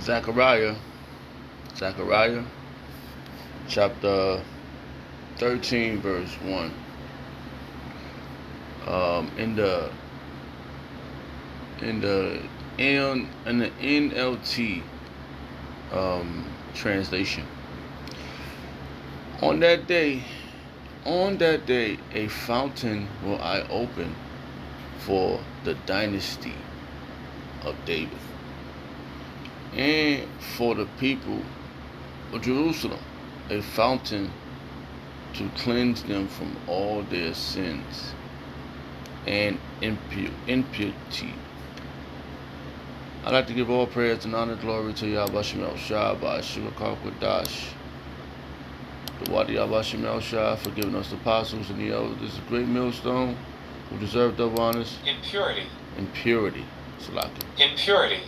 Zechariah, chapter 13, verse 1. In the NLT translation. On that day, a fountain will I open for the dynasty of David, and for the people of Jerusalem, a fountain to cleanse them from all their sins and impurity. I'd like to give all praise and honor and glory to Yahweh Shemel Shah by Shiva Kwadash, the Wadi Yahweh Shemel Shah, for giving us the apostles and the elders. This is a great millstone who deserve double honors. Impurity. Salaki. Impurity.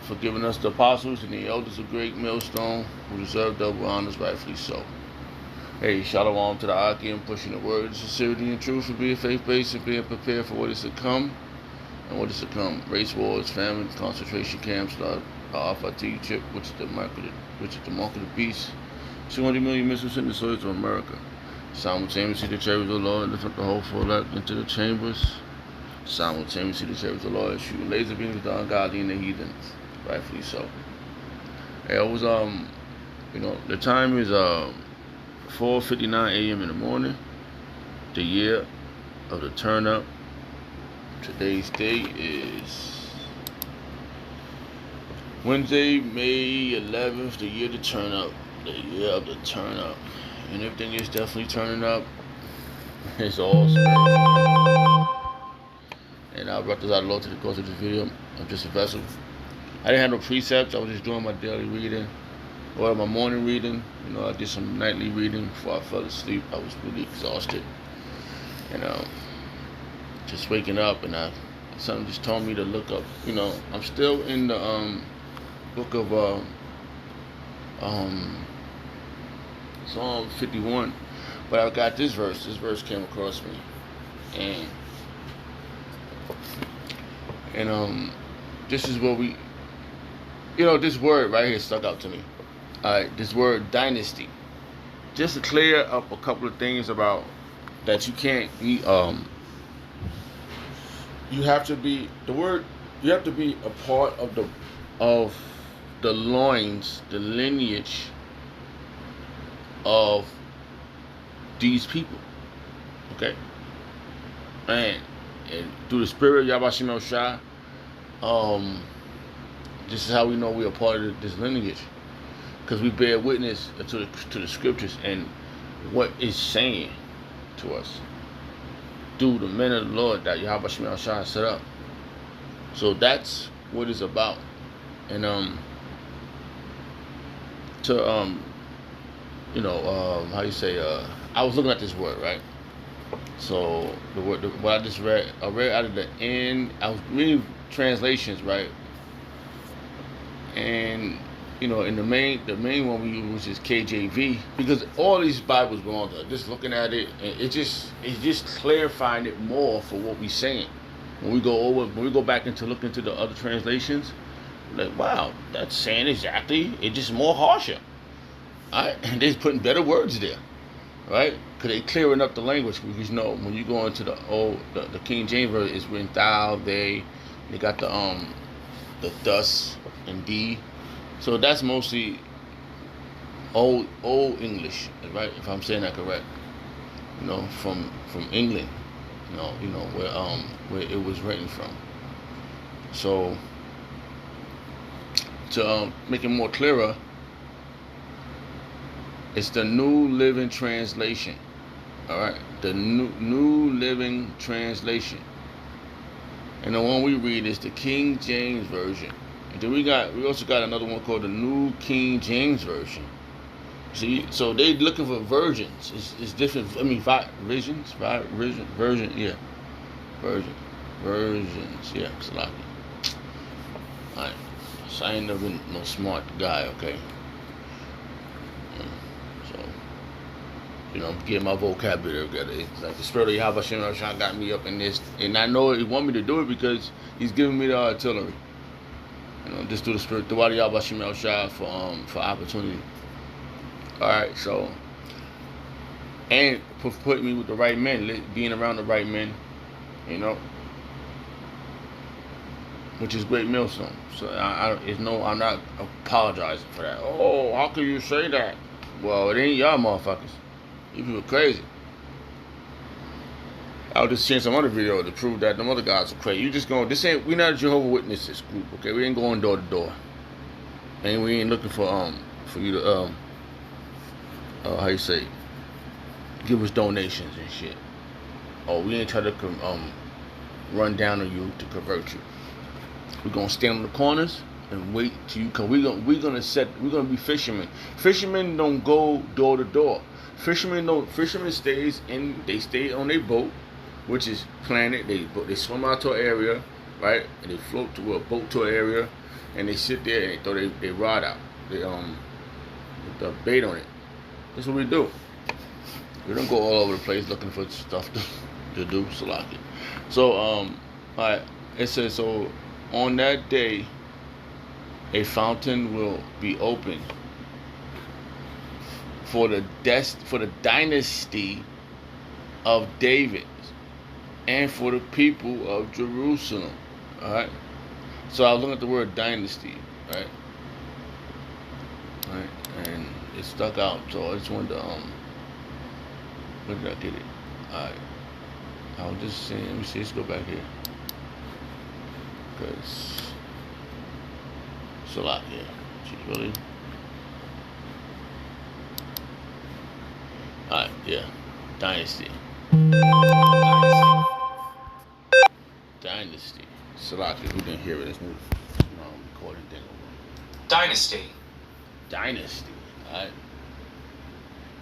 For giving us the apostles and the elders, a great millstone who deserve double honors, rightfully so. Hey, shalom to the Aki and pushing the word, sincerity and truth, for being faith-based and being prepared for what is to come. And what is to come: race wars, famine, concentration camps, the Al-Fatih chip, which is the mark of the beast. 200 million missiles in the soils of America. Simultaneously, the chariots of the Lord lift up the whole full elect into the chambers. Simultaneously, the chariots of the Lord shoot laser beams at the ungodly and the heathens. Rightfully so. Hey, I was the time is 4:59 a.m. in the morning. The year of the turn up. Today's date is Wednesday, May 11th. The year to turn up. The year of the turn up, and everything is definitely turning up. It's all spiritual. And I brought this out of Lord to the course of this video. I'm just a vessel. I didn't have no precepts. I was just doing my daily reading, or my morning reading. I did some nightly reading before I fell asleep. I was really exhausted, and just waking up, and something just told me to look up. I'm still in the book of Psalm 51, but I got this verse. This verse came across me, and this is what we, this word right here stuck out to me. This word dynasty, just to clear up a couple of things about that you can't be. You have to be a part of the loins, the lineage of these people. Okay? And through the spirit of Yahweh Shemel Shah, this is how we know we are part of this lineage. Because we bear witness to the scriptures and what it's saying to us through the men of the Lord that Yahweh Shemel Shah set up. So that's what it's about. And I was looking at this word, right? So the word, what I just read, I read out of the end. I was reading translations, right? And in the main one we use is KJV, because all these Bibles belong to. Just looking at it, and it's just clarifying it more for what we're saying. When we go back into look into the other translations, like, wow, that's saying exactly. It's just more harsher. Alright, and they're putting better words there, right? Because they clearing up the language. Because when you go into the King James version, it's written thou, they got the thus and thee. So that's mostly old English, right? If I'm saying that correct, from England, where it was written from. So to make it more clearer, it's the New Living Translation. All right, the New Living Translation, and the one we read is the King James Version. And then we also got another one called the New King James Version. See, so they looking for versions. It's different. I mean, versions, yeah, versions, yeah. Salaki. Alright, so I ain't never been no smart guy, okay. Get my vocabulary together. It's like the spirit of Yahweh Shemel Shah got me up in this, and I know He want me to do it because He's giving me the artillery. Just do the spirit. The wadi yabba shemel shah for opportunity. All right, so and for putting me with the right men, being around the right men, you know, which is great millstone. So I'm not apologizing for that. Oh, how can you say that? Well, it ain't y'all motherfuckers. You people crazy. I was just seeing some other video to prove that them other guys are crazy. You just going, we're not a Jehovah's Witnesses group, okay? We ain't going door to door. And we ain't looking for you to, how you say, give us donations and shit. Oh, we ain't trying to, run down on you to convert you. We're gonna stand on the corners and wait till you come. We're gonna be fishermen. Fishermen don't go door to door. Fishermen stay on their boat, which is planted. They swim out to an area, right? And they float to a boat to an area, and they sit there and they throw they rod out. They with the bait on it. That's what we do. We don't go all over the place looking for stuff to do. Salaki. So alright. It says so. On that day, a fountain will be opened for the dynasty of David and for the people of Jerusalem. All right. So I was looking at the word dynasty, right? All right, and it stuck out. So I just wanted to where did I get it? All right. I was just saying. Let me see. Let's go back here. Because it's a lot here. She's really. Alright, yeah. Dynasty. Salaki, who didn't hear it? Let's move recording thing over. Dynasty. Alright.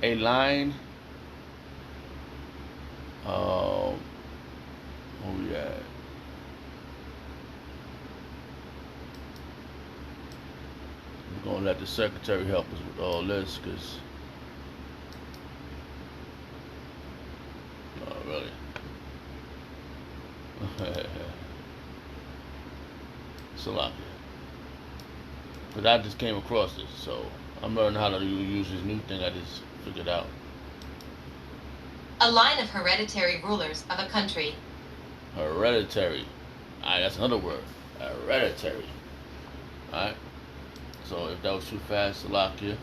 A line. Where we at? We're gonna let the secretary help us with all this, cause really. Salaki. Cause I just came across this, so I'm learning how to use this new thing I just figured out. A line of hereditary rulers of a country. Hereditary. Alright, that's another word. Hereditary. Alright. So if that was too fast, Salakia.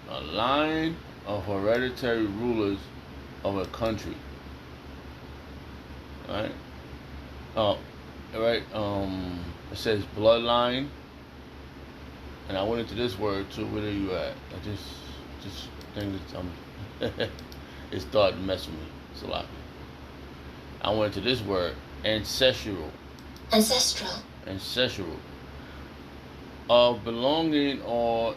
A line of hereditary rulers of a country. Alright. Oh, alright. It says bloodline. And I went into this word too. Where are you at? I just think that it started messing with me. Salakia. I went into this word, ancestral. Of belonging or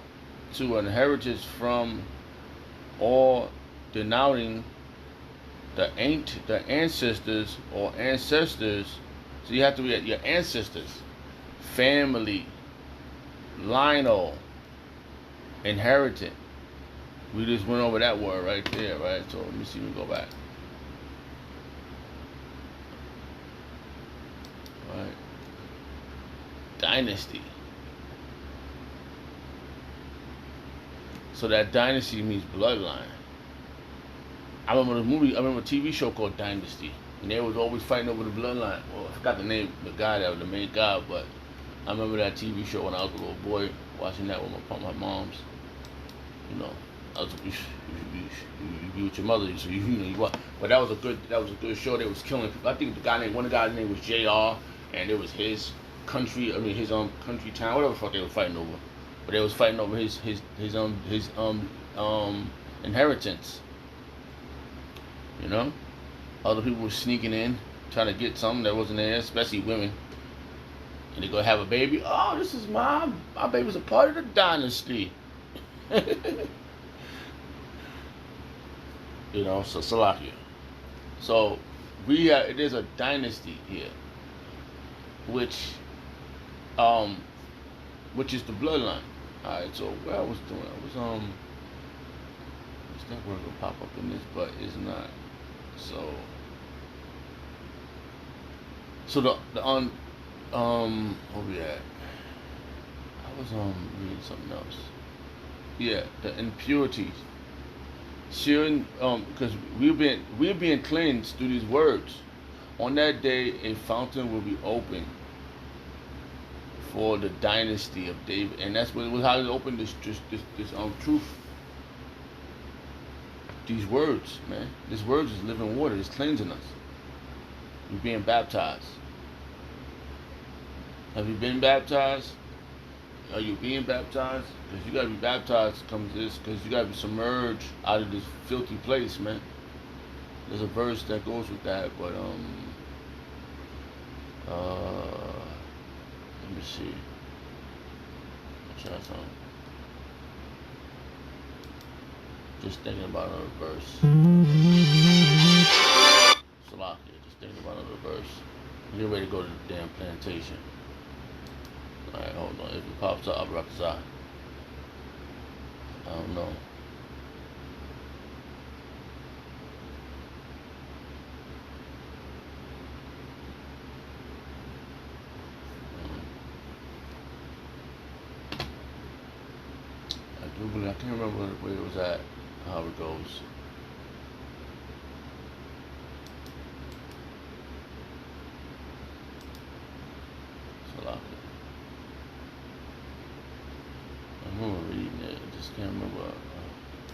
to an heritage from or denoting the ancestors or ancestors. So you have to be at your ancestors, family, lineal, inherited. We just went over that word right there, right? So let me see, we go back. All right. Dynasty. So that dynasty means bloodline. I remember a TV show called Dynasty. And they was always fighting over the bloodline. Well, I forgot the name, the guy that was the main guy, but I remember that TV show when I was a little boy, watching that with my mom's. You know, you be with your mother, so you watch. But that was a good show. They was killing people. I think one of the guys' name was JR, and it was his country. I mean, his country town, whatever the fuck they were fighting over. But they was fighting over his inheritance. You know, other people were sneaking in, trying to get something that wasn't there, especially women. And they go have a baby. Oh, this is my baby's a part of the dynasty. You know, so Salakia. So there's a dynasty here, which is the bloodline. Alright, so what I was doing, it's not going to pop up in this, but it's not. So Where we at? I was reading something else. Yeah, the impurities. Sharing, because we're being cleansed through these words. On that day, a fountain will be opened for the dynasty of David, and that's what how it opened this truth. These words, man. This words is living water. It's cleansing us. We're being baptized. Have you been baptized? Are you being baptized? Because you gotta be baptized. Comes this because you gotta be submerged out of this filthy place, man. There's a verse that goes with that, but let me see. Try something. Just thinking about another verse. Salakia, just thinking about another verse. I'm getting ready to go to the damn plantation. Alright, hold on. If it pops up, I'll rock the side. I don't know. I can't remember where it was at, how it goes.